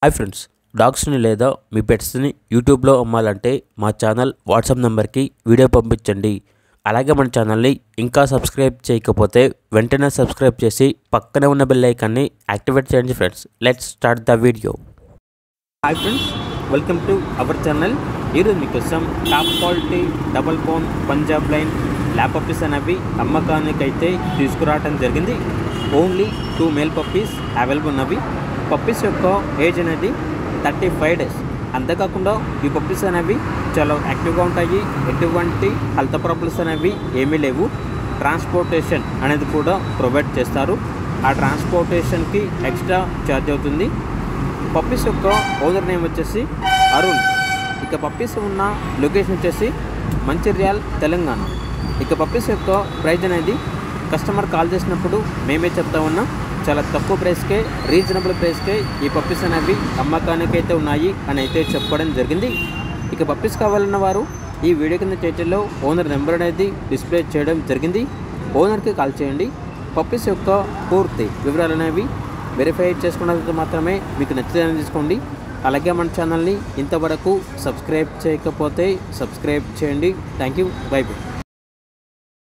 Hi friends, డాగ్స్ని లేదా మీ పెట్స్ని యూట్యూబ్లో అమ్మాలంటే మా ఛానల్ వాట్సాప్ నెంబర్కి వీడియో పంపించండి. అలాగే మన ఛానల్ని ఇంకా సబ్స్క్రైబ్ చేయకపోతే వెంటనే సబ్స్క్రైబ్ చేసి పక్కనే ఉన్న బెల్ ఐకాన్ని యాక్టివేట్ చేయండి friends. Let's start the video. Hi friends, welcome to our channel. ఈరోజు మీకోసం top quality double bone Punjab line lab puppies అనేవి అమ్మకానికి అయితే తీసుకురావడం జరిగింది. ఓన్లీ 2 మేల్ పప్పీస్ అవైలబుల్ ఉన్నవి. పప్పీస్ యొక్క ఏజ్ అనేది 35 డేస్. అంతేకాకుండా ఈ పప్పీస్ అనేవి చాలా యాక్టివ్గా ఉంటాయి. ఎటువంటి హెల్త్ ప్రాబ్లమ్స్ అనేవి ఏమీ లేవు. ట్రాన్స్పోర్టేషన్ అనేది కూడా ప్రొవైడ్ చేస్తారు. ఆ ట్రాన్స్పోర్టేషన్కి ఎక్స్ట్రా ఛార్జ్ అవుతుంది. పప్పీస్ యొక్క ఓనర్ నేమ్ వచ్చేసి అరుణ్. ఇక పప్పీస్ ఉన్న లొకేషన్ వచ్చేసి మంచిర్యాల్, తెలంగాణ. ఇక పప్పీస్ యొక్క ప్రైజ్ అనేది కస్టమర్ కాల్ చేసినప్పుడు మేమే చెప్తా ఉన్నాం. చాలా తక్కువ ప్రైస్కే, రీజనబుల్ ప్రైస్కే ఈ పప్పీస్ అనేవి అమ్మకానికి అయితే ఉన్నాయి అని అయితే చెప్పడం జరిగింది. ఇక పప్పీస్ కావాలన్న వారు ఈ వీడియో కింద టైటిల్లో ఓనర్ నెంబర్ అనేది డిస్ప్లే చేయడం జరిగింది. ఓనర్కి కాల్ చేయండి. పప్పీస్ యొక్క పూర్తి వివరాలు అనేవి వెరిఫై చేసుకున్నది మాత్రమే మీకు నచ్చితే తీసుకోండి. అలాగే మన ఛానల్ని ఇంతవరకు సబ్స్క్రైబ్ చేయకపోతే సబ్స్క్రైబ్ చేయండి. Thank you. By by.